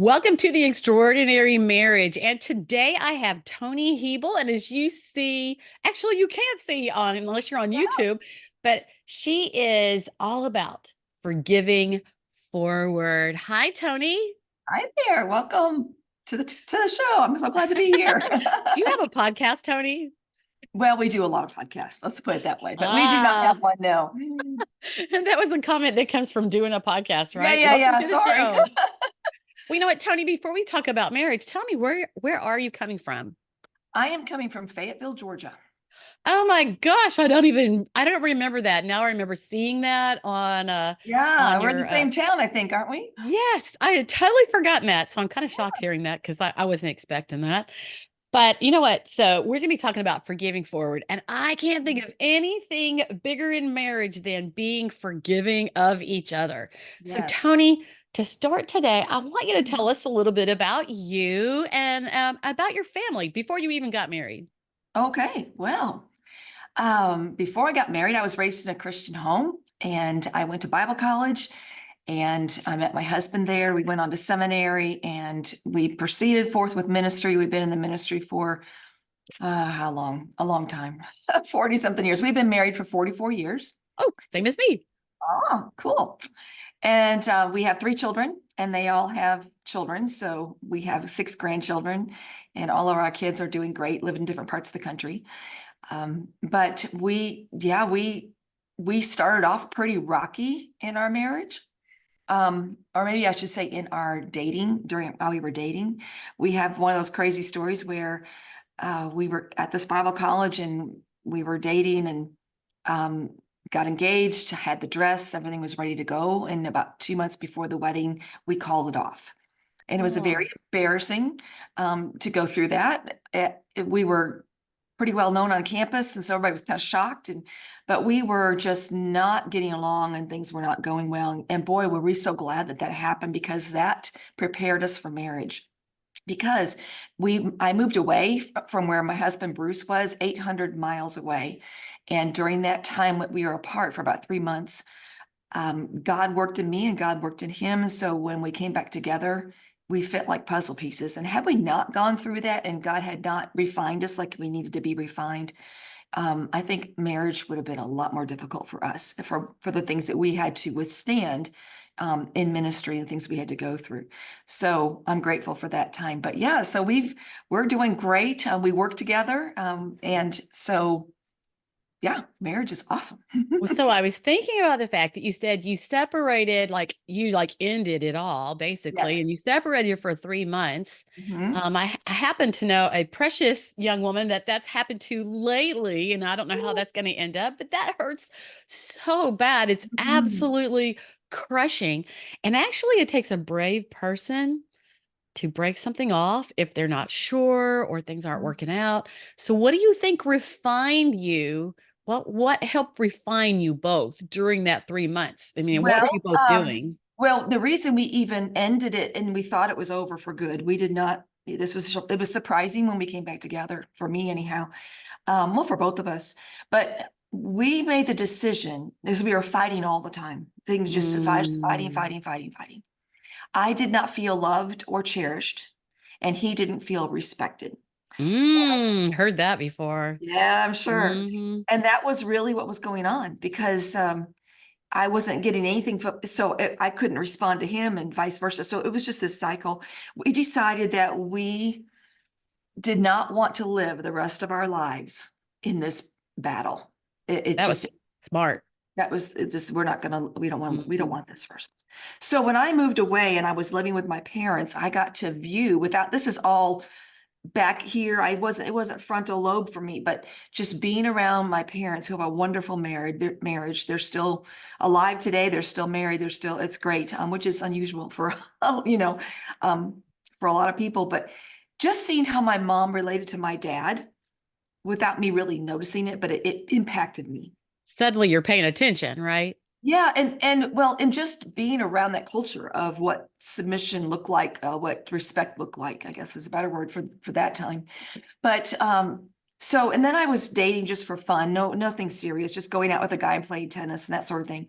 Welcome to the Extraordinary Marriage. And today I have Toni Hebel. And as you see, actually, you can't see on unless you're on YouTube, but she is all about forgiving forward. Hi, Toni. Hi there. Welcome to the show. I'm so glad to be here. Do you have a podcast, Toni? Well, we do a lot of podcasts. Let's put it that way, but we do not have Ah, one now. and that was a comment that comes from doing a podcast, Yeah, right? yeah, Welcome yeah. to the Sorry. show. Well, you know what, Toni, before we talk about marriage, tell me where are you coming from? I am coming from Fayetteville, Georgia. Oh my gosh, I don't remember that. Now I remember seeing that Yeah, on we're in the your same town, I think, aren't we? yes, I had totally forgotten that. So I'm kind of shocked hearing that because I wasn't expecting that. But you know what? So we're gonna be talking about forgiving forward. And I can't think of anything bigger in marriage than being forgiving of each other. So Yes. Toni, to start today, I want you to tell us a little bit about you and about your family before you even got married. Okay. Well, before I got married, I was raised in a Christian home and I went to Bible college and I met my husband there. We went on to seminary and we proceeded forth with ministry. We've been in the ministry for how long? A long time, 40 something years. We've been married for 44 years. Oh, same as me. Oh, cool. And we have three children, and they all have children. So we have six grandchildren, and all of our kids are doing great, live in different parts of the country. But yeah, we started off pretty rocky in our marriage. Or maybe I should say in our dating during while we were dating. We have one of those crazy stories where we were at this Bible college and we were dating and um, got engaged, had the dress, everything was ready to go. And about 2 months before the wedding, we called it off. And it was a Oh. very embarrassing to go through that. We were pretty well known on campus, and so everybody was kind of shocked. But we were just not getting along, and things were not going well. And boy, were we so glad that that happened because that prepared us for marriage because I moved away from where my husband Bruce was 800 miles away. And during that time we were apart for about 3 months, God worked in me and God worked in him. And so when we came back together, we fit like puzzle pieces. And had we not gone through that and God had not refined us like we needed to be refined, I think marriage would have been a lot more difficult for us for the things that we had to withstand in ministry and things we had to go through. So I'm grateful for that time. But yeah, so we're doing great. We work together, and so yeah, marriage is awesome. Well, so I was thinking about the fact that you said you separated, like you like ended it all basically, and Yes. you separated for 3 months. Mhm. I happen to know a precious young woman that's happened to lately, and I don't know how that's going to end up, but that hurts so bad. It's Mhm. absolutely crushing. And actually, it takes a brave person to break something off if they're not sure or things aren't working out. So what do you think refined you? What helped refine you both during that 3 months? I mean, what were you Well, both doing? well, the reason we even ended it and we thought it was over for good, we did not. It was surprising when we came back together for me anyhow. Well, for both of us, but we made the decision as we were fighting all the time. Things just fighting, Mm, fighting, fighting, fighting. I did not feel loved or cherished, and he didn't feel respected. heard that before. Yeah, I'm sure. Hmm. And that was really what was going on because I wasn't getting anything from, so I couldn't respond to him and vice versa. So it was just this cycle. We decided that we did not want to live the rest of our lives in this battle. It That was just smart. that was it just we don't Mhm. want this first. So when I moved away and I was living with my parents, I got to view without this is all back here. It wasn't frontal lobe for me, but just being around my parents who have a wonderful marriage. They're still alive today. They're still married. It's great, which is unusual for, you know, um, for a lot of people, but just seeing how my mom related to my dad without me really noticing it, but it impacted me. Suddenly you're paying attention, right? Yeah, and well, and just being around that culture of what submission looked like, what respect looked like, I guess is a better word for that time. But so and then I was dating just for fun, nothing serious, just going out with a guy and playing tennis and that sort of thing.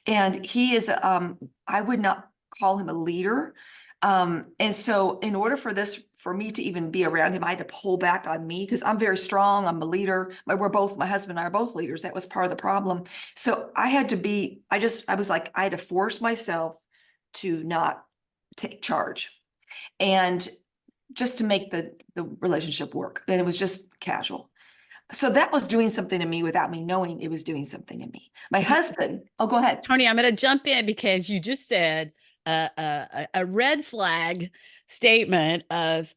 And he is I would not call him a leader. And so in order for this, for me to even be around him, I had to pull back on me because I'm very strong. I'm a leader. My husband and I are both leaders. That was part of the problem. So I had to be, I was like, I had to force myself to not take charge and just to make the relationship work. And it was just casual. So that was doing something to me without me knowing it was doing something to me. My Okay, husband, oh, go ahead. Tony, I'm going to jump in because you just said a red flag statement of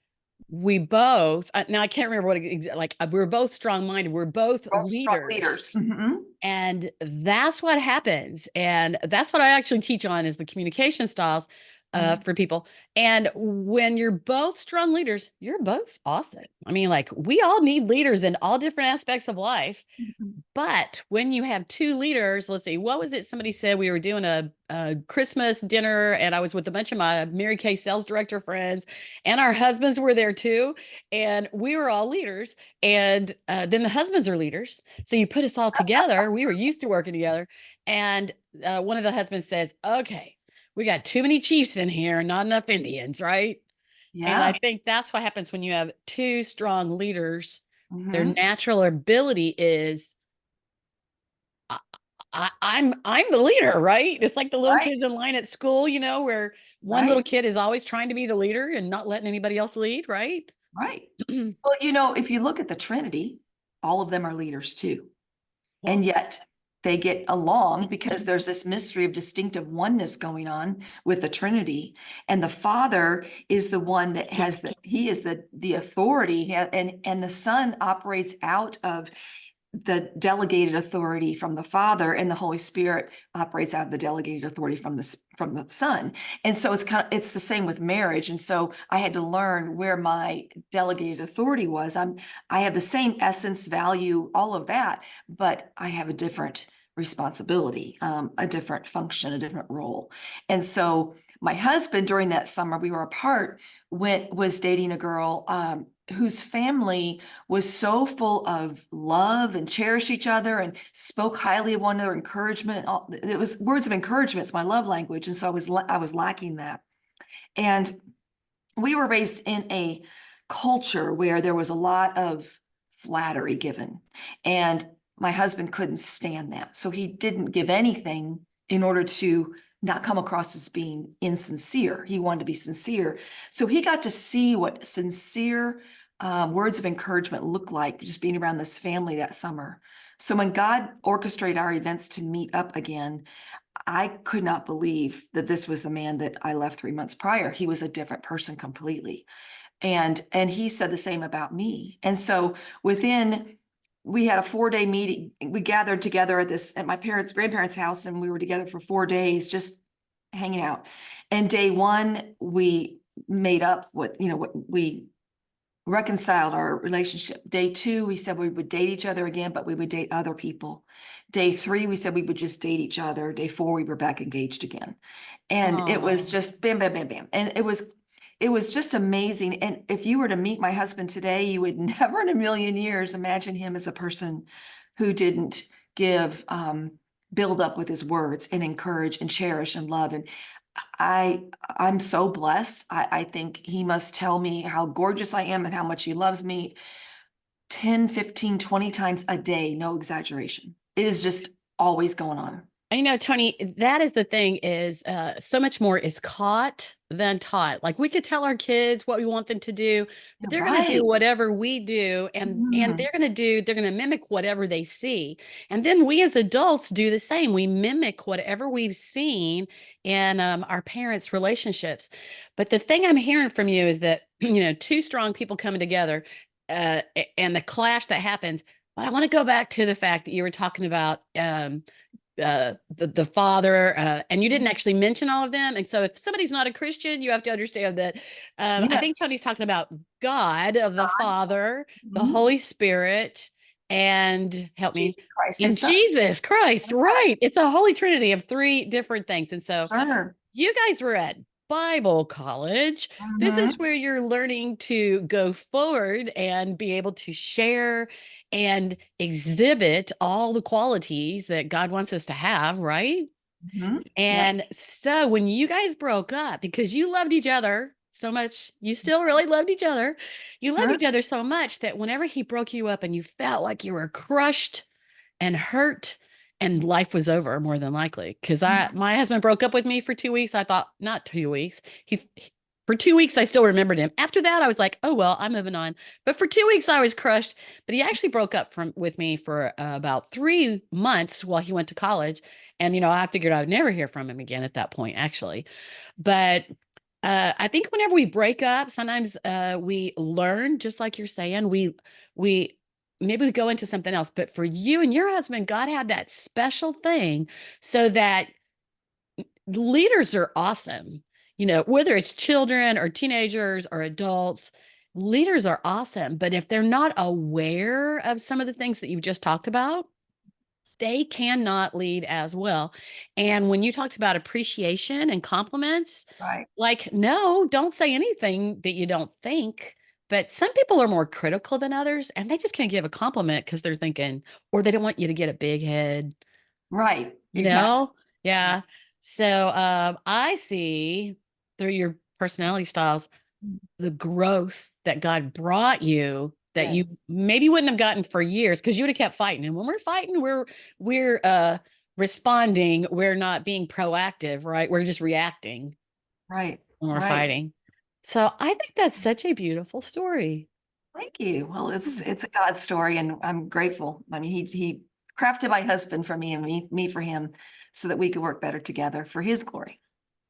we both, now I can't remember like we're both strong minded, we're both Both strong leaders. leaders. Mhm. And that's what happens. And that's what I actually teach on is the communication styles Mhm. for people. And when you're both strong leaders, you're both awesome. I mean, like we all need leaders in all different aspects of life. Mhm. But when you have two leaders, let's see, what was it? Somebody said we were doing a Christmas dinner, and I was with a bunch of my Mary Kay sales director friends, and our husbands were there too. And we were all leaders. And then the husbands are leaders. So you put us all together. We were used to working together. And one of the husbands says, okay, we got too many chiefs in here, not enough Indians, right? And I Yeah. think that's what happens when you have two strong leaders. Their Mhm. natural ability is I, I'm the leader, right? It's like the little Right. kids in line at school, where one Right. little kid is always trying to be the leader and not letting anybody else lead, right? Right. Well, if you look at the Trinity, all of them are leaders too. And Well, yet they get along because there's this mystery of distinctive oneness going on with the Trinity. And the Father is the one that he is the authority, and the Son operates out of the delegated authority from the Father, and the Holy Spirit operates out of the delegated authority from the Son. And so it's the same with marriage. And so I had to learn where my delegated authority was. I have the same essence, value, all of that, but I have a different responsibility, a different function, a different role. And so my husband, during that summer we were apart, was dating a girl whose family was so full of love and cherished each other and spoke highly of one another, encouragement. It was words of encouragement. It's my love language. And so I was lacking that. And we were raised in a culture where there was a lot of flattery given. And my husband couldn't stand that. So he didn't give anything in order to not come across as being insincere. He wanted to be sincere. So he got to see what sincere words of encouragement look like just being around this family that summer. So when God orchestrated our events to meet up again, I could not believe that this was the man that I left 3 months prior. He was a different person completely. And he said the same about me. And so we had a 4-day meeting. We gathered together at my grandparents' house, and we were together for 4 days, just hanging out. And day one, we made up what we reconciled our relationship. Day two, we said we would date each other again, but we would date other people. Day three, we said we would just date each other. Day four, we were back engaged again. And it was oh, just bam, bam, bam, bam. And it was just amazing. And if you were to meet my husband today, you would never in a million years imagine him as a person who didn't give build up with his words and encourage and cherish and love. And I'm so blessed. I think he must tell me how gorgeous I am and how much he loves me 10, 15, 20 times a day, no exaggeration. It is just always going on. Tony, that is the thing is so much more is caught than taught. Like we could tell our kids what we want them to do, but Yeah, they're going to do right. whatever we do and Mhm. they're going to mimic whatever they see. And then we as adults do the same. We mimic whatever we've seen in our parents' relationships. But the thing I'm hearing from you is that, two strong people coming together and the clash that happens. But I want to go back to the fact that you were talking about the father, and you didn't actually mention all of them. And so, if somebody's not a Christian, you have to understand that. I think Yes. Tony's talking about God, of the God. Father, the Mhm. Holy Spirit, and help me, Jesus Christ, and his son. Jesus Christ. Right? It's a holy trinity of three different things. And so, Sure. you guys were at Bible college. This is Mhm. where you're learning to go forward and be able to share and exhibit all the qualities that God wants us to have, right? Mhm. Yep. And so when you guys broke up, because you loved each other so much, you still really loved each other. You loved Sure. each other so much that whenever he broke you up and you felt like you were crushed and hurt and life was over more than likely. Because I Mhm. my husband broke up with me for 2 weeks. I thought not 2 weeks. For 2 weeks I still remembered him. After that, I was like, oh well, I'm moving on. But for 2 weeks I was crushed. But he actually broke up from with me for about 3 months while he went to college. And I figured I would never hear from him again at that point, actually. But I think whenever we break up, sometimes we learn, just like you're saying, we maybe we go into something else. But for you and your husband, God had that special thing so that leaders are awesome. Whether it's children or teenagers or adults, leaders are awesome. But if they're not aware of some of the things that you've just talked about, they cannot lead as well. And when you talked about appreciation and compliments, Right. like, no, don't say anything that you don't think. But some people are more critical than others, and they just can't give a compliment because they're thinking, or they don't want you to get a big head, Right. you Exactly. know? Yeah. Yeah. So I see through your personality styles the growth that God brought you that Yeah. you maybe wouldn't have gotten for years because you would have kept fighting. And when we're fighting, we're responding. We're not being proactive, right? We're just reacting Right. when we're Right. fighting. So I think that's such a beautiful story. Thank you. Well, Yeah. it's a God story, and I'm grateful. I mean, he crafted my husband for me and me for him, so that we could work better together for His glory.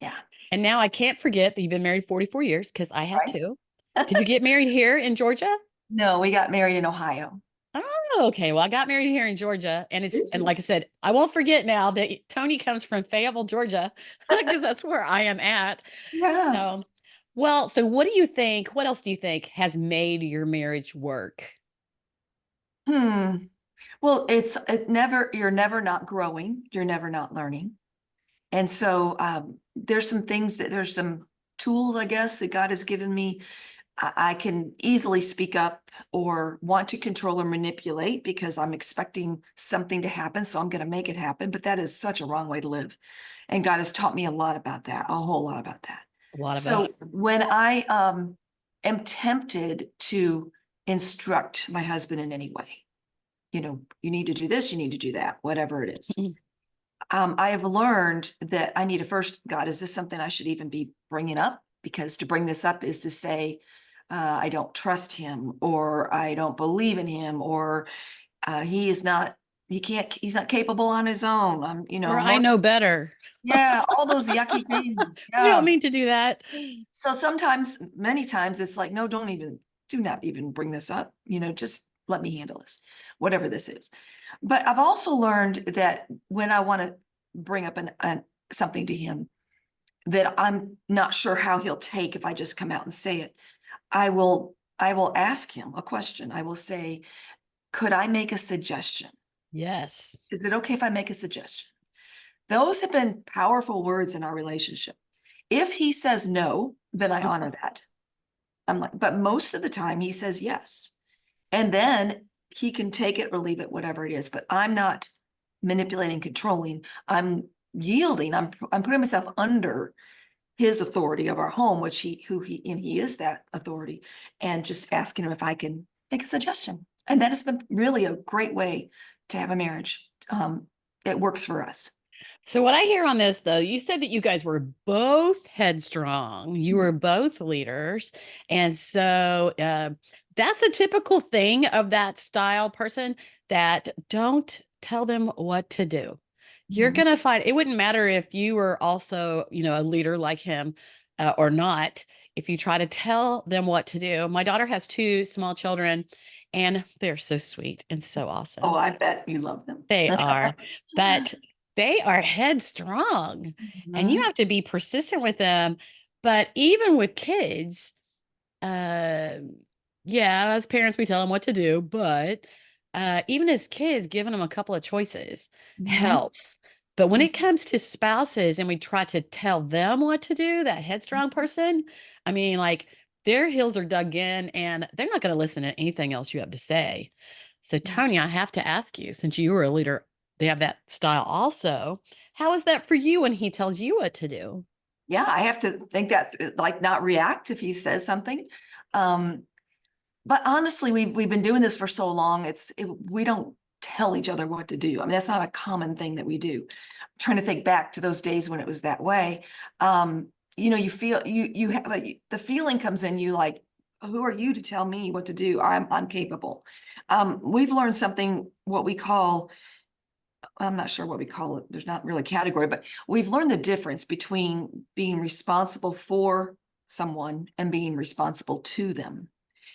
Yeah. And now I can't forget that you've been married 44 years because I have Right. too. Did you get married here in Georgia? No, we got married in Ohio. Oh, okay. Well, I got married here in Georgia, and Did and you? like I said, I won't forget now that Tony comes from Fayetteville, Georgia, because that's where I am at. Yeah. So, well, so what do you think? What else do you think has made your marriage work? Hmm. Well, you're never not growing, you're never not learning. And so there's some tools, I guess, that God has given me. I can easily speak up or want to control or manipulate because I'm expecting something to happen. So I'm going to make it happen. But that is such a wrong way to live. And God has taught me a lot about that, a whole lot about that. A lot of So us. when I am tempted to instruct my husband in any way, you need to do this, you need to do that, whatever it is. I have learned that I need to first, God, is this something I should even be bringing up? Because to bring this up is to say, I don't trust him, or I don't believe in him, or he is not, he's not capable on his own. Or I know better. Yeah, all those yucky things. We don't Yeah. mean to do that. So sometimes, many times it's like, no, do not even bring this up. Just let me handle this, whatever this is. But I've also learned that when I want to bring up something to him that I'm not sure how he'll take if I just come out and say it, I will ask him a question. I will say, could I make a suggestion? Yes. Is it okay if I make a suggestion? Those have been powerful words in our relationship. If he says no, then I honor that. I'm like, but most of the time he says yes. And then he can take it or leave it, whatever it is. But I'm not manipulating, controlling. I'm yielding. I'm putting myself under his authority of our home, he is that authority, and just asking him if I can make a suggestion. And that has been really a great way to have a marriage. It works for us. So what I hear on this though, you said that you guys were both headstrong. You were both leaders. And so that's a typical thing of that style person that don't tell them what to do. You're Mhm. going to find it wouldn't matter if you were also, a leader like him or not. If you try to tell them what to do. My daughter has two small children and they're so sweet and so Oh, awesome. I bet you love them. They are, but they are headstrong and you Mhm. have to be persistent with them. But even with kids, uh, yeah, as parents, we tell them what to do, but even as kids, giving them a couple of choices Mhm. helps. But when it comes to spouses and we try to tell them what to do, that headstrong person, I mean, like their heels are dug in and they're not going to listen to anything else you have to say. So, Mhm. Tony, I have to ask you, since you were a leader, they have that style also. How is that for you when he tells you what to do? Yeah, I have to think that, like, not react if he says something. Um, but honestly, we've been doing this for so long. We don't tell each other what to do. I mean, that's not a common thing that we do. I'm trying to think back to those days when it was that way. You feel you have the feeling comes in you like, who are you to tell me what to do? I'm capable. We've learned something, what we call, I'm not sure what we call it. There's not really a category, but we've learned the difference between being responsible for someone and being responsible to them.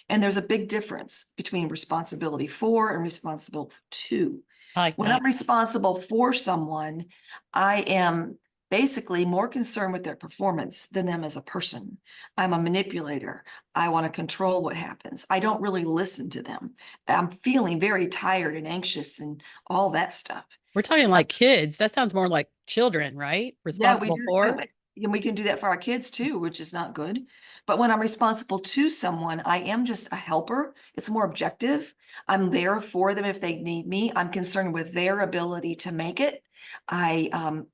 And there's a big difference between responsibility for and responsible to. I like When that. I'm responsible for someone, I am basically more concerned with their performance than them as a person. I'm a manipulator. I want to control what happens. I don't really listen to them. I'm feeling very tired and anxious and all that stuff. We're talking like kids. That sounds more like children, right? Yeah, we Responsible do. for. And we can do that for our kids too, which is not good. But when I'm responsible to someone, I am just a helper. It's more objective. I'm there for them if they need me. I'm concerned with their ability to make it. I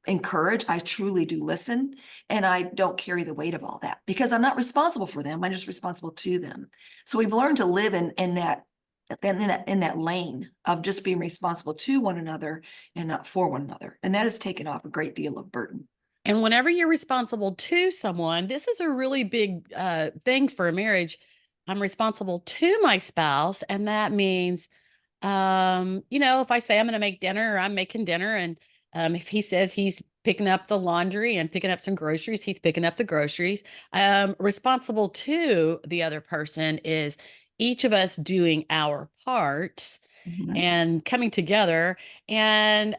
encourage, I truly do listen, and I don't carry the weight of all that because I'm not responsible for them. I'm just responsible to them. So we've learned to live in that lane of just being responsible to one another and not for one another. And that has taken off a great deal of burden. And whenever you're responsible to someone, this is a really big thing for a marriage. I'm responsible to my spouse, and that means, if I say I'm going to make dinner or I'm making dinner, and if he says he's picking up the laundry and picking up some groceries, he's picking up the groceries. Responsible to the other person is each of us doing our part Mhm. and coming together. And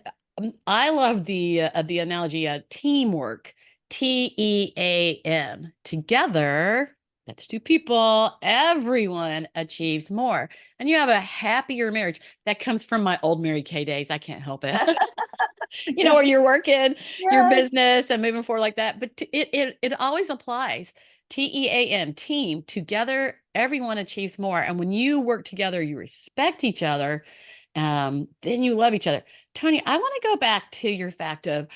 I love the analogy teamwork, TEAM. Together, that's two people. Everyone achieves more, and you have a happier marriage. That comes from my old Mary Kay days. I can't help it. Where you're working your Yes. business and moving forward like that. But it always applies. TEAM, team, together, everyone achieves more. And when you work together, you respect each other, then you love each other. Toni, I want to go back to your fact of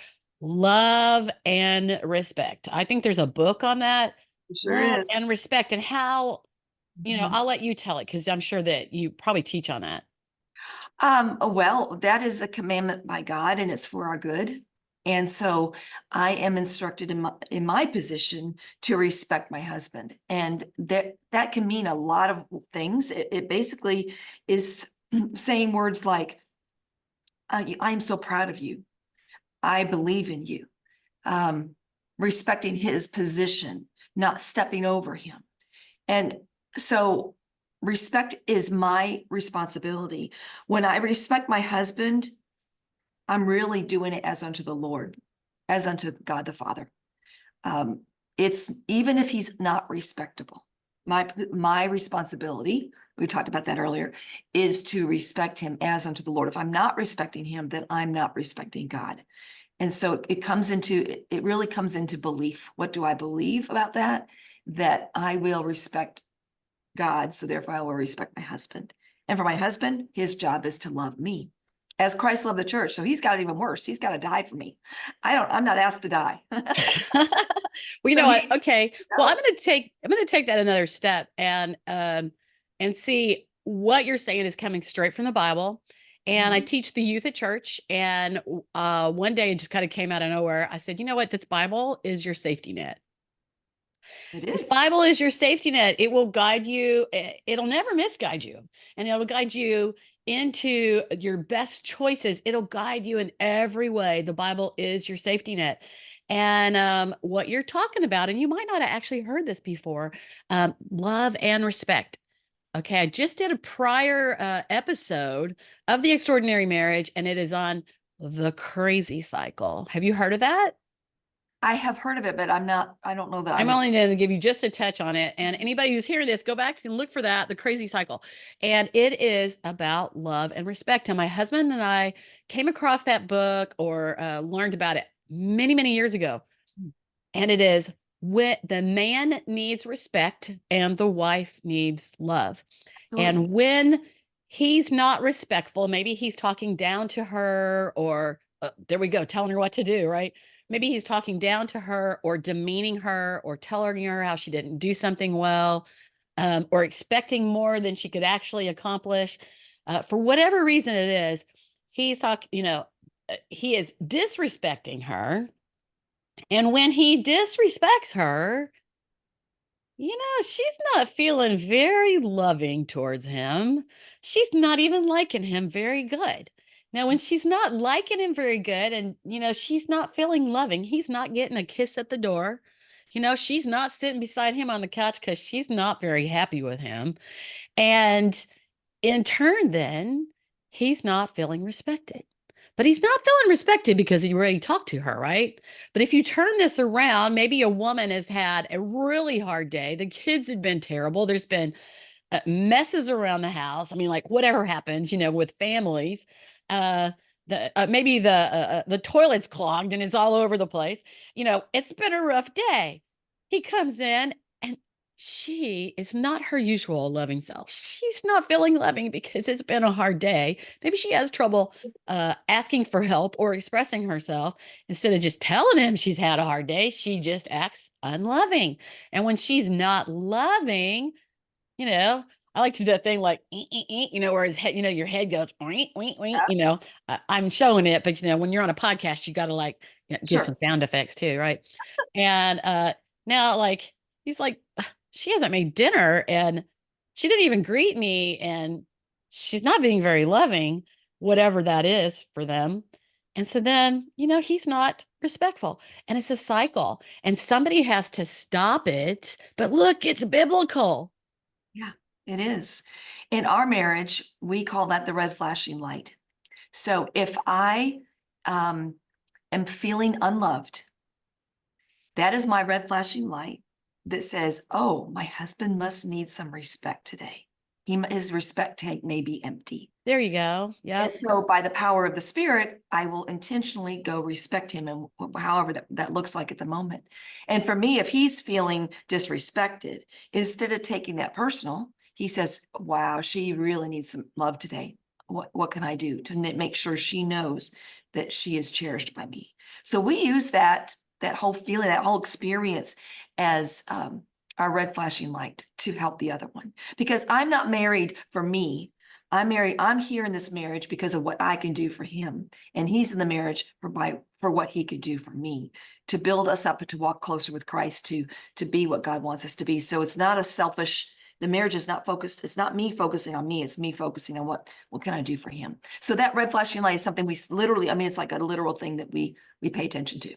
love and respect. I think there's a book on that, It sure love is. and respect, and how, Mhm. I'll let you tell it because I'm sure that you probably teach on that. Well, that is a commandment by God and it's for our good. And so I am instructed in my position to respect my husband. And that can mean a lot of things. It basically is saying words like, I'm so proud of you. I believe in you. Um, Respecting his position, not stepping over him. And so respect is my responsibility. When I respect my husband, I'm really doing it as unto the Lord, as unto God the Father. Um, it's even if he's not respectable, my responsibility, we talked about that earlier, is to respect him as unto the Lord. If I'm not respecting him, then I'm not respecting God. And so it really comes into belief. What do I believe about that? That I will respect God, so therefore I will respect my husband. And for my husband, his job is to love me as Christ loved the church. So he's got it even worse. He's got to die for me. I'm not asked to die. Well, you So know what? he, Okay. Well, I'm going to take that another step and see what you're saying is coming straight from the Bible. And I Mhm. teach the youth at church, and one day it just kind of came out of nowhere. I said, "You know what? This Bible is your safety net. It This is. Bible is your safety net. It will guide you. It'll never misguide you, and it'll guide you into your best choices. It'll guide you in every way. The Bible is your safety net." And what you're talking about, and you might not have actually heard this before, love and respect. Okay, I just did a prior episode of The Extraordinary Marriage, and it is on the crazy cycle. Have you heard of that? I have heard of it, but I don't know that I'm I'm, only going to give you just a touch on it. And anybody who's hearing this, go back and look for that, the crazy cycle. And it is about love and respect. And my husband and I came across that book or learned about it many, many years ago. And it is when the man needs respect and the wife needs love. And absolutely. when he's not respectful, maybe he's talking down to her or there we go, telling her what to do, right? Maybe he's talking down to her or demeaning her or telling her how she didn't do something well, or expecting more than she could actually accomplish. For whatever reason it is, he's talking, he is disrespecting her. And when he disrespects her, she's not feeling very loving towards him. She's not even liking him very good. Now, when she's not liking him very good and, she's not feeling loving, he's not getting a kiss at the door. She's not sitting beside him on the couch because she's not very happy with him. And in turn, then he's not feeling respected. But he's not feeling respected because he already talked to her, right? But if you turn this around, maybe a woman has had a really hard day. The kids have been terrible. There's been messes around the house. I mean, like whatever happens, with families, uh, maybe the toilet's clogged and it's all over the place. It's been a rough day. He comes in and she is not her usual loving self. She's not feeling loving because it's been a hard day. Maybe she has trouble asking for help or expressing herself. Instead of just telling him she's had a hard day, she just acts unloving. And when she's not loving, you know, I like to do that thing like, where his head, your head goes, oink, oink, oink, Yeah, I'm showing it, but when you're on a podcast, you got to like give some sure. sound effects too, right? And now, like, he's like, she hasn't made dinner and she didn't even greet me, and she's not being very loving, whatever that is for them. And so then, he's not respectful. And it's a cycle, and somebody has to stop it. But look, it's biblical. Yeah, it is. In our marriage, we call that the red flashing light. So if I um, am feeling unloved, that is my red flashing light that says, oh, my husband must need some respect today. His respect tank may be empty. There you go. And Yep. so by the power of the spirit, I will intentionally go respect him and however that looks like at the moment. And for me, if he's feeling disrespected, instead of taking that personal, he says, wow, she really needs some love today. What can I do to make sure she knows that she is cherished by me? So we use that whole feeling, that whole experience as our red flashing light to help the other one. Because I'm not married for me. I'm married. I'm here in this marriage because of what I can do for him, and he's in the marriage for what he could do for me, to build us up and to walk closer with Christ, to be what God wants us to be. So it's not a selfish. The marriage is not focused. It's not me focusing on me. It's me focusing on what can I do for him. So that red flashing light is something we literally. I mean, it's like a literal thing that we pay attention to.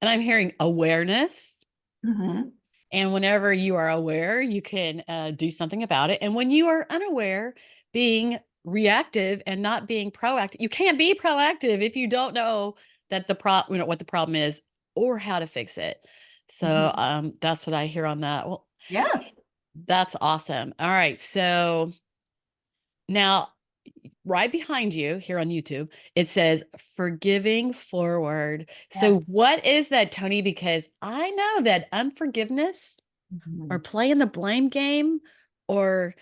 And I'm hearing awareness. Mm-hmm. And whenever you are aware, you can do something about it. And when you are unaware, being reactive and not being proactive, you can't be proactive if you don't know that what the problem is or how to fix it. So Mm-hmm. that's what I hear on that. Well, Yeah. that's awesome. All right. So now, right behind you here on YouTube, it says forgiving forward. So, Yes. what is that, Tony? Because I know that unforgiveness or Mhm. playing the blame game or,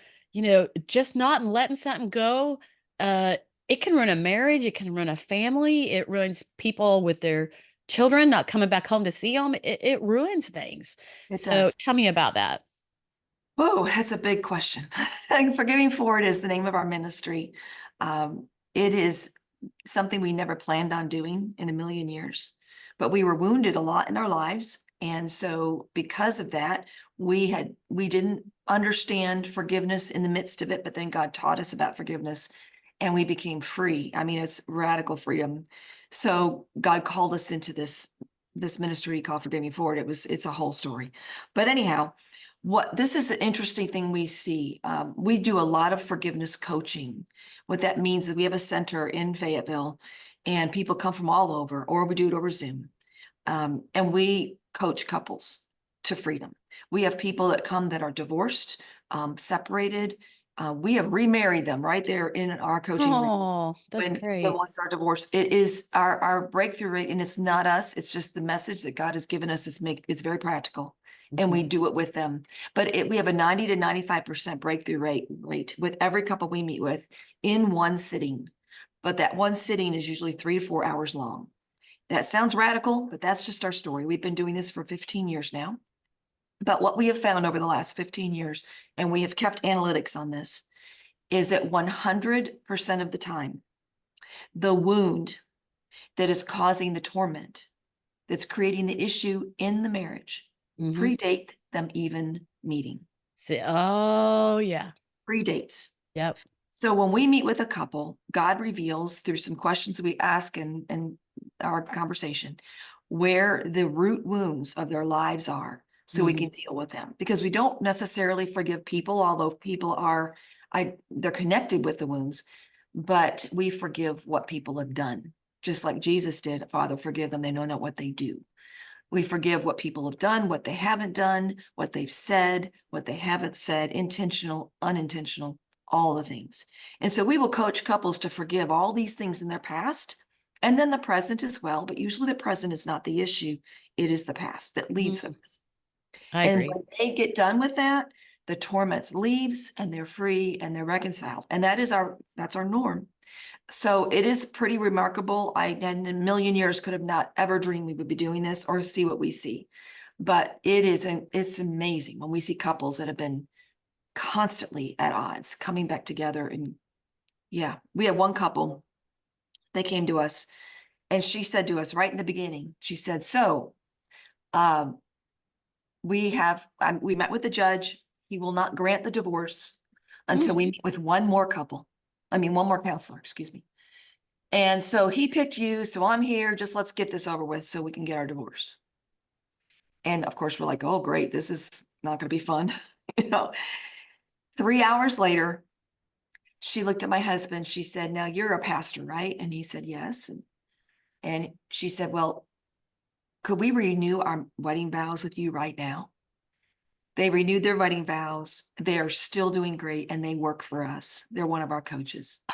just not letting something go, uh, it can ruin a marriage. It can ruin a family. It ruins people with their children not coming back home to see them. It ruins things. It So, does. tell me about that. Whoa, that's a big question. And Forgiving Forward is the name of our ministry. It is something we never planned on doing in a million years, but we were wounded a lot in our lives. And so because of that, we didn't understand forgiveness in the midst of it, but then God taught us about forgiveness and we became free. I mean, it's radical freedom. So God called us into this ministry called Forgiving Forward. It's a whole story. But anyhow, this is an interesting thing we see. We do a lot of forgiveness coaching. What that means is we have a center in Fayetteville and people come from all over, or we do it over Zoom. And we coach couples to freedom. We have people that come that are divorced, separated. We have remarried them right there in our coaching room. Oh, that's When the great. ones are divorced, it is our breakthrough rate, and it's not us. It's just the message that God has given us. It's very practical, and we Mhm. do it with them. But we have a 90 to 95% breakthrough rate with every couple we meet with in one sitting. but that one sitting is usually 3 to 4 hours long. That sounds radical, but that's just our story. We've been doing this for 15 years now. But what we have found over the last 15 years, and we have kept analytics on this, is that 100% of the time, the wound that is causing the torment, that's creating the issue in the marriage, Mm-hmm. predate them even meeting. Oh, yeah. Predates. Yep. So when we meet with a couple, God reveals through some questions we ask in our conversation where the root wounds of their lives are, so we Mm-hmm. can deal with them. Because we don't necessarily forgive people, although people are, they're connected with the wounds, but we forgive what people have done. Just like Jesus did, Father, forgive them, they know not what they do. We forgive what people have done, what they haven't done, what they've said, what they haven't said, intentional, unintentional, all the things. And so we will coach couples to forgive all these things in their past and then the present as well. But usually the present is not the issue, it is the past that leads Mm, to this. I And agree. when they get done with that, the torment leaves and they're free and they're reconciled. And that's our norm. So it is pretty remarkable. I, in a million years, could have not ever dreamed we would be doing this or see what we see. But it's amazing when we see couples that have been constantly at odds coming back together. And yeah, we had one couple, they came to us and she said to us right in the beginning, she said, so um, we met with the judge. He will not grant the divorce until Mm. we meet with one more couple. I mean, one more counselor, excuse me. And so he picked you. So I'm here. Just let's get this over with so we can get our divorce. And of course, we're like, oh, great. This is not going to be fun. You know, 3 hours later, she looked at my husband. She said, now you're a pastor, right? And he said, yes. And she said, well, could we renew our wedding vows with you right now? They renewed their wedding vows. They are still doing great and they work for us. They're one of our coaches.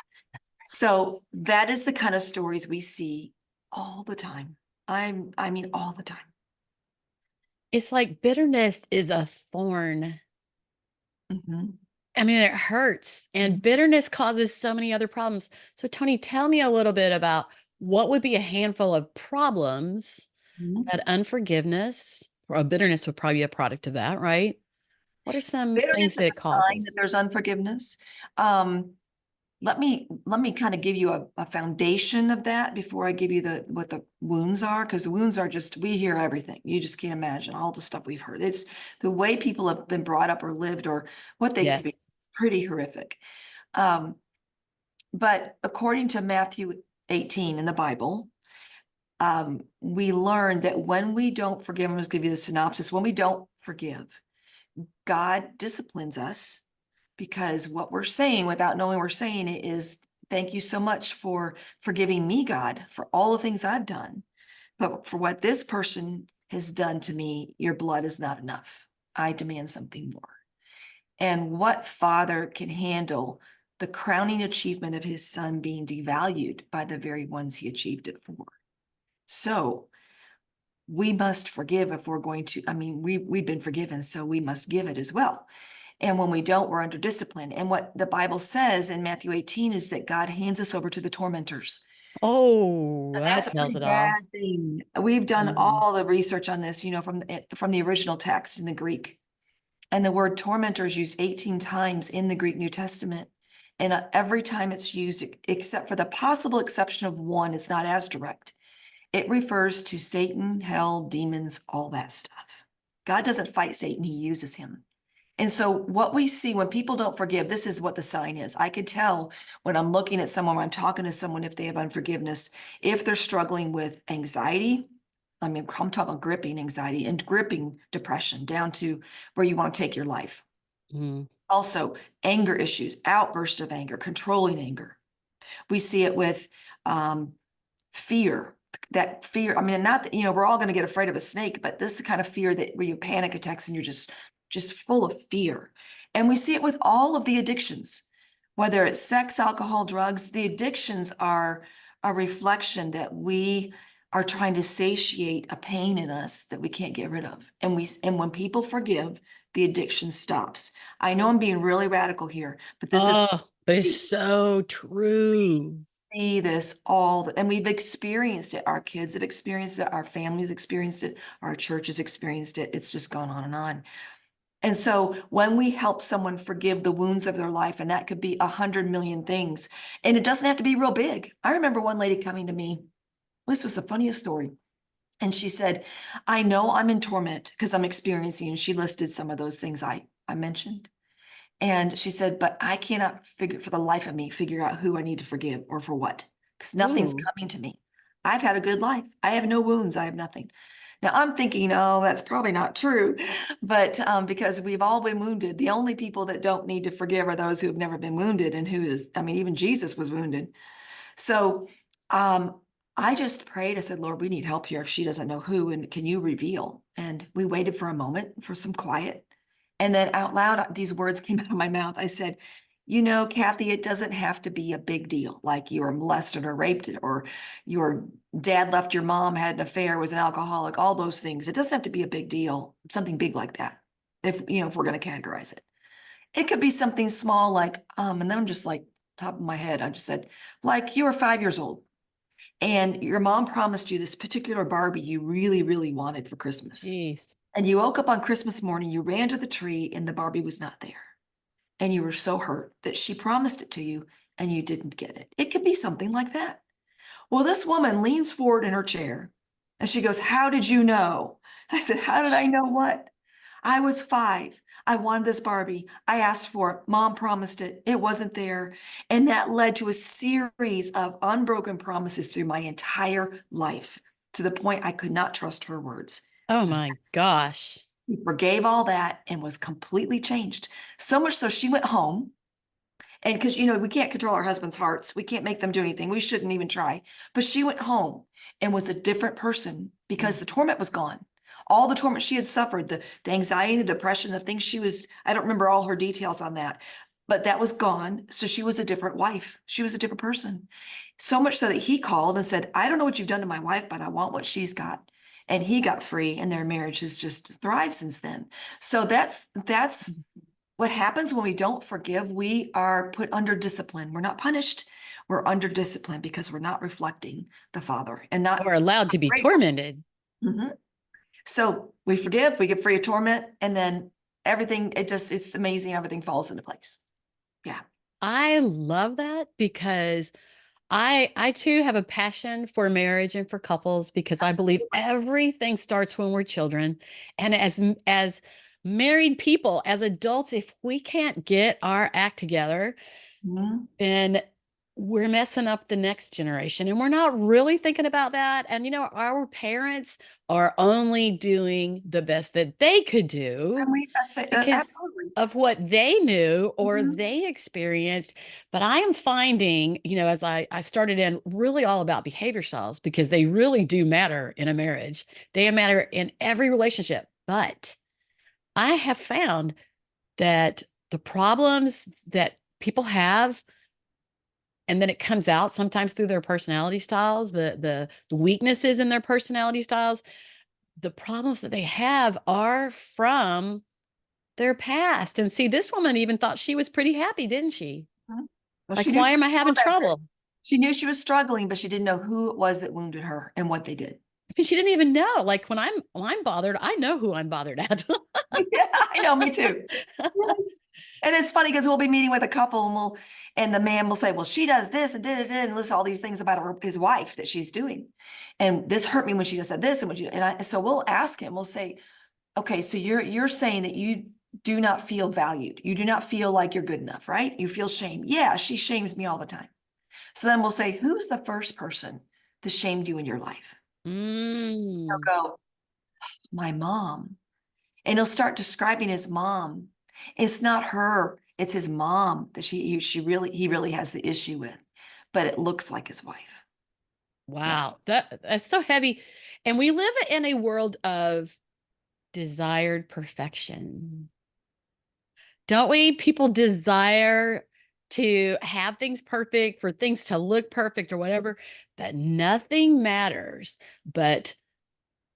So that is the kind of stories we see all the time. I mean, all the time. It's like bitterness is a thorn. Mhm. I mean, it hurts, and Mhm. bitterness causes so many other problems. So, Tony, tell me a little bit about what would be a handful of problems Mhm. that unforgiveness or bitterness would probably be a product of that, right? What are some things Bitterness that is it a sign that causes? there's unforgiveness. Um, let me kind of give you a foundation of that before I give you the what the wounds are, because the wounds are just, we hear everything. You just can't imagine all the stuff we've heard. It's the way people have been brought up or lived or what they Yes. experience. It's pretty horrific. Um, but according to Matthew 18 in the Bible, we learn that when we don't forgive, I'm going to give you the synopsis. When we don't forgive, God disciplines us because what we're saying without knowing we're saying it is, thank you so much for forgiving me, God, for all the things I've done. But for what this person has done to me, your blood is not enough. I demand something more. And what father can handle the crowning achievement of his son being devalued by the very ones he achieved it for? So we must forgive if we're going to, I mean, we've been forgiven, so we must give it as well. And when we don't, we're under discipline. And what the Bible says in Matthew 18 is that God hands us over to the tormentors. Oh, Now, that's that a tells pretty it all. bad thing. We've done Mhm. all the research on this, from the original text in the Greek. And the word tormentor is used 18 times in the Greek New Testament. And every time it's used, except for the possible exception of one, it's not as direct. It refers to Satan, hell, demons, all that stuff. God doesn't fight Satan, he uses him. And so what we see when people don't forgive, this is what the sign is. I could tell when I'm looking at someone, when I'm talking to someone, if they have unforgiveness, if they're struggling with anxiety. I mean, I'm talking gripping anxiety and gripping depression down to where you want to take your life. Mm. Also, anger issues, outbursts of anger, controlling anger. We see it with fear. That fear, I mean, not that, we're all going to get afraid of a snake, but this is the kind of fear that where you panic attacks and you're just full of fear. And we see it with all of the addictions, whether it's sex, alcohol, drugs. The addictions are a reflection that we are trying to satiate a pain in us that we can't get rid of. And when people forgive, the addiction stops. I know I'm being really radical here, but this is Oh. But it's so true. See this and we've experienced it. Our kids have experienced it. Our families experienced it. Our church has experienced it. It's just gone on and on. And so when we help someone forgive the wounds of their life, and that could be 100 million things, and it doesn't have to be real big. I remember one lady coming to me. This was the funniest story. And she said, I know I'm in torment because I'm experiencing, and she listed some of those things I mentioned. And she said, but I cannot figure for the life of me, figure out who I need to forgive or for what, because nothing's Ooh. coming to me. I've had a good life. I have no wounds. I have nothing. Now I'm thinking, oh, that's probably not true, but because we've all been wounded. The only people that don't need to forgive are those who have never been wounded, and I mean, even Jesus was wounded. So I just prayed. I said, Lord, we need help here if she doesn't know who, and can you reveal? And we waited for a moment for some quiet. And then out loud, these words came out of my mouth. I said, you know, Kathy, it doesn't have to be a big deal, like you were molested or raped, or your dad left your mom, had an affair, was an alcoholic, all those things. It doesn't have to be a big deal, something big like that, if we're going to categorize it. It could be something small like, and then I'm just like, top of my head, I just said, like you were 5 years old and your mom promised you this particular Barbie you really, really wanted for Christmas. Jeez. And you woke up on Christmas morning, you ran to the tree, and the Barbie was not there. And you were so hurt that she promised it to you and you didn't get it. It could be something like that. Well, this woman leans forward in her chair and she goes, how did you know? I said, how did I know what? I was 5. I wanted this Barbie. I asked for it. Mom promised it. It wasn't there. And that led to a series of unbroken promises through my entire life, to the point I could not trust her words. Oh And my gosh. he forgave all that and was completely changed. So much so she went home. And because, we can't control our husbands' hearts, we can't make them do anything. We shouldn't even try. But she went home and was a different person because the torment was gone. All the torment she had suffered, the anxiety, the depression, the things I don't remember all her details on that, but that was gone. So she was a different wife. She was a different person. So much so that he called and said, I don't know what you've done to my wife, but I want what she's got. And he got free, and their marriage has just thrived since then. So that's what happens when we don't forgive. We are put under discipline. We're not punished. We're under discipline because we're not reflecting the Father and not Or allowed to be grateful. tormented. Mhm. So we forgive, we get free of torment, and then everything, it's amazing. Everything falls into place. Yeah. I love that because I too have a passion for marriage and for couples because I believe Absolutely. everything starts when we're children. And as married people, as adults, if we can't get our act together, Mhm. then we're messing up the next generation. And we're not really thinking about that. And our parents are only doing the best that they could do And we say, because absolutely. of what they knew or Mhm. they experienced. But I am finding, as I started in really all about behavior styles because they really do matter in a marriage. They matter in every relationship. But I have found that the problems that people have, and then it comes out sometimes through their personality styles, the weaknesses in their personality styles, the problems that they have are from their past. And see, this woman even thought she was pretty happy, didn't she? Mhm. Well, she Like, knew why she am was I having tormented. trouble? She knew she was struggling, but she didn't know who it was that wounded her and what they did. And she didn't even know. Like when I'm bothered, I know who I'm bothered at. Yeah, I know, me too. Yes. And it's funny because we'll be meeting with a couple and the man will say, well, she does this and did it and list all these things about his wife that she's doing. And this hurt me when she just said this so we'll ask him, we'll say, okay, so you're saying that you do not feel valued. You do not feel like you're good enough, right? You feel shame. Yeah, she shames me all the time. So then we'll say, who's the first person that shamed you in your life? Mm. He'll go, my mom. And he'll start describing his mom. It's not her, it's his mom that he really has the issue with, but it looks like his wife. Yeah. Wow. That's so heavy. And we live in a world of desired perfection. Don't we? People desire to have things perfect, for things to look perfect or whatever, but nothing matters but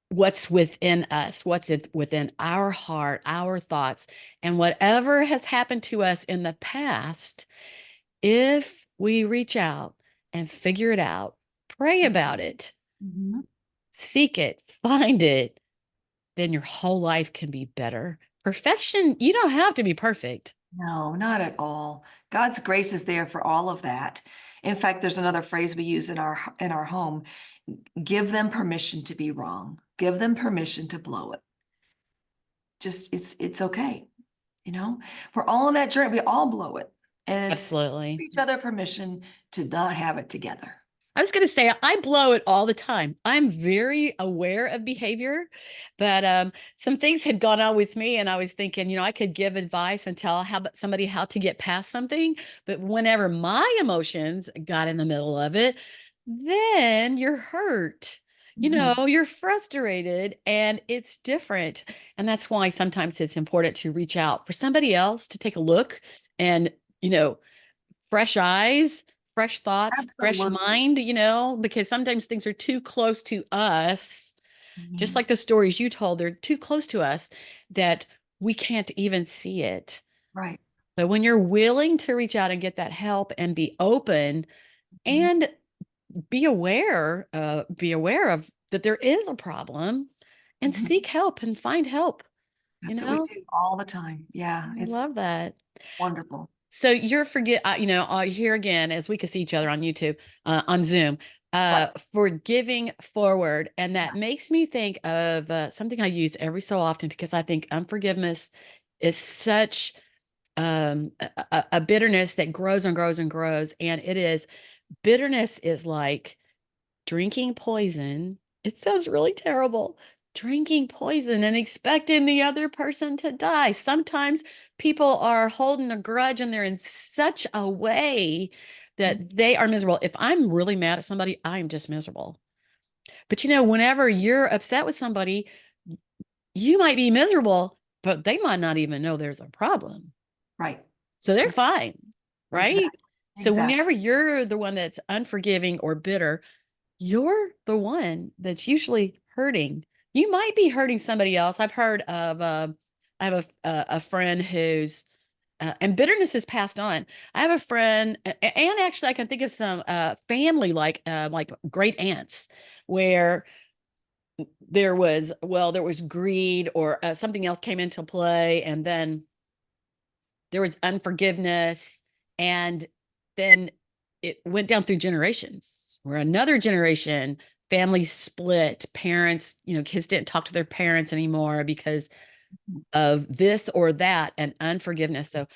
what's within us, within our heart, our thoughts, and whatever has happened to us in the past. if we reach out and figure it out, pray about it, Mhm. seek it, find it, then your whole life can be better. Perfection, you don't have to be perfect. No, not at all. God's grace is there for all of that. In fact, there's another phrase we use in our home. Give them permission to be wrong. Give them permission to blow it. Just it's okay. You know, we're all on that journey. We all blow it. And it's Absolutely. give each other permission to not have it together. I was going to say, I blow it all the time. I'm very aware of behavior, but some things had gone on with me, and I was thinking, I could give advice and tell somebody how to get past something. But whenever my emotions got in the middle of it, then you're hurt. Mhm. You're frustrated, and it's different. And that's why sometimes it's important to reach out for somebody else to take a look and, you know, fresh eyes, fresh thoughts, fresh Absolutely. mind, because sometimes things are too close to us, just Mhm. like the stories you told, they're too close to us that we can't even see it. Right. But when you're willing to reach out and get that help and be open Mhm. and be aware of that there is a problem and Mhm. seek help and find help, you That's what we know? do all the time. Yeah, I it's love that. wonderful. So here again, as we can see each other on YouTube, on Zoom, Right. forgiving forward. And that Yes. makes me think of something I use every so often because I think unforgiveness is such a bitterness that grows and grows and grows. And bitterness is like drinking poison. It sounds really terrible. Drinking poison and expecting the other person to die. Sometimes people are holding a grudge and they're in such a way Mhm. that they are miserable. If I'm really mad at somebody, I'm just miserable. But whenever you're upset with somebody, you might be miserable, but they might not even know there's a problem. Right. So they're Right. fine, right? Exactly. So Exactly. whenever you're the one that's unforgiving or bitter, you're the one that's usually hurting. You might be hurting somebody else. I've heard of, I have a friend who's, and bitterness is passed on. I have a friend, and actually, I can think of some family like great aunts, where there was greed or something else came into play, and then there was unforgiveness, and then it went down through generations where another generation families split, parents, kids didn't talk to their parents anymore because of this or that, and unforgiveness. So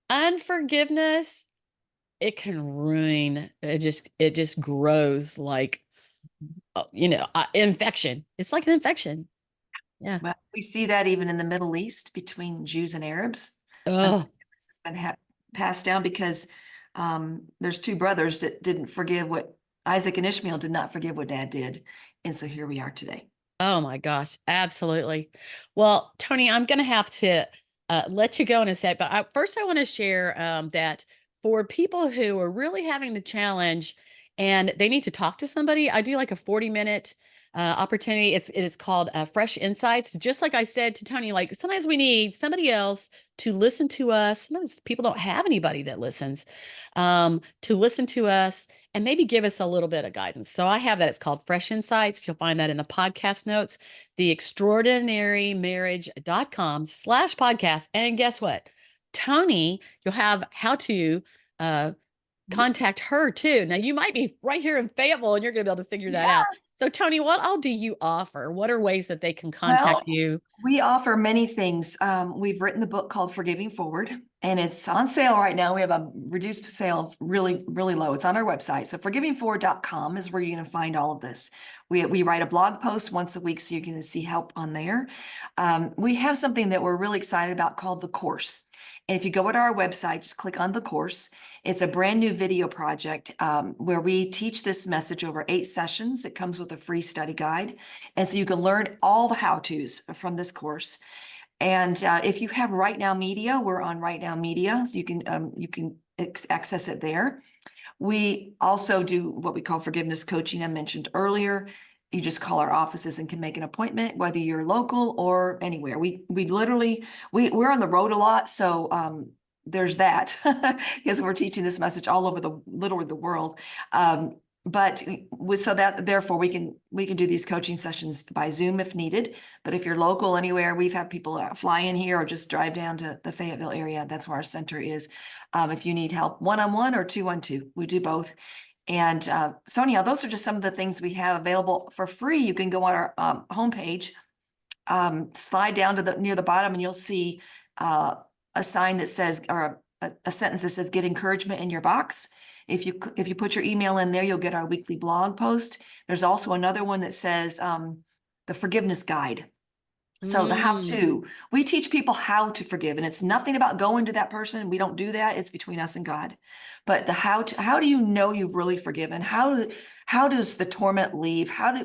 unforgiveness, it can ruin, it just grows like infection. It's like an infection. Yeah. Well, we see that even in the Middle East between Jews and Arabs. Oh, Unforgiveness has been passed down because there's two brothers that didn't forgive what Isaac and Ishmael did not forgive what dad did. And so here we are today. oh my gosh, absolutely. Well, Tony, I'm going to have to let you go in a sec, but first I want to share that for people who are really having the challenge and they need to talk to somebody, I do like a 40-minute opportunity. It is called Fresh Insights. Just like I said to Tony, like sometimes we need somebody else to listen to us. Sometimes people don't have anybody that listens, to listen to us and maybe give us a little bit of guidance. So I have that. It's called Fresh Insights. You'll find that in the podcast notes, theextraordinarymarriage.com/podcast. And guess what? Tony, you'll have how to uh, contact her too. Now, you might be right here in Fayetteville and you're going to be able to figure that out. Yeah. So, Tony, what all do you offer? What are ways that they can contact Well, you? we offer many things. We've written the book called Forgiving Forward, and it's on sale right now. We have a reduced sale, really, really low. It's on our website. So forgivingforward.com is where you're going to find all of this. We write a blog post once a week, so you're going to see help on there. We have something that we're really excited about called the course. And if you go to our website, just click on the course. It's a brand new video project where we teach this message over 8 sessions. It comes with a free study guide. And so you can learn all the how-tos from this course. And if you have Right Now Media, we're on Right Now Media, so you can access it there. We also do what we call forgiveness coaching I mentioned earlier. You just call our offices and can make an appointment, whether you're local or anywhere. We literally we're on the road a lot, so there's that because we're teaching this message all over the literally the world. But so that therefore we can do these coaching sessions by Zoom if needed. But if you're local anywhere, we've had people fly in here or just drive down to the Fayetteville area. That's where our center is. If you need help one-on-one or two-on-two, we do both. And Sonia, those are just some of the things we have available for free. You can go on our homepage, slide down to the near the bottom, and you'll see a sign that says, or a sentence that says, "Get encouragement in your box." If you put your email in there, you'll get our weekly blog post. There's also another one that says the forgiveness guide. So the how Mm. to, we teach people how to forgive, and it's nothing about going to that person. We don't do that. It's between us and God. But the how to, how do you know you've really forgiven? How does the torment leave? How do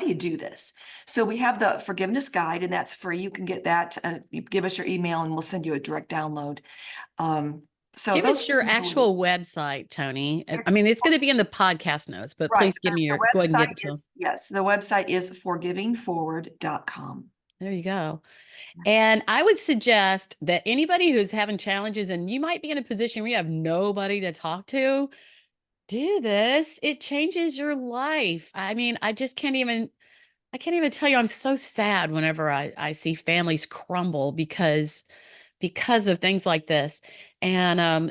you do this? So we have the forgiveness guide, and that's free. You can get that. You give us your email and we'll send you a direct download. Um, so Give those us are your some of the ways. actual website, Tony. I It's mean, it's going to be in the podcast notes, but right. please give me The go ahead and give website it to them. is, yes, the website is forgivingforward.com. There you go. And I would suggest that anybody who's having challenges and you might be in a position where you have nobody to talk to, do this. It changes your life. I mean, I can't even tell you I'm so sad whenever I see families crumble because of things like this. And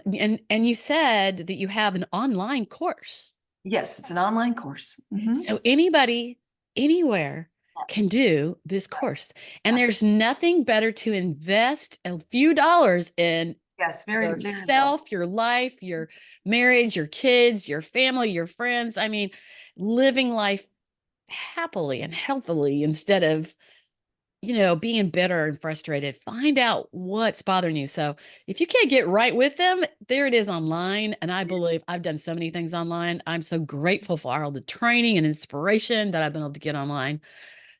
you said that you have an online course. Yes, it's an online course. So anybody anywhere can Yes, do this right. course. And Absolutely. there's nothing better to invest a few dollars in Yes, very, very little. yourself, your life, your marriage, your kids, your family, your friends. I mean, living life happily and healthily instead of being bitter and frustrated. Find out what's bothering you. So if you can't get right with them, there it is online. And I believe I've done so many things online. I'm so grateful for all the training and inspiration that I've been able to get online.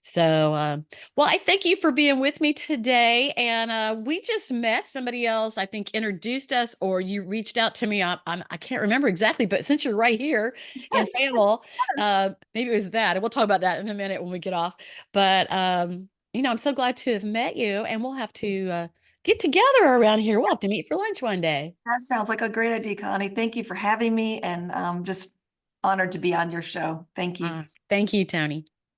So, well, I thank you for being with me today. And we just met somebody else, I think, introduced us, or you reached out to me. I can't remember exactly, but since you're right here in Fayetteville, Yes. maybe it was that. And we'll talk about that in a minute when we get off. But, I'm so glad to have met you, and we'll have to get together around here. We'll have to meet for lunch one day. That sounds like a great idea, Connie. Thank you for having me, and just honored to be on your show. Thank you. Thank you, Tony.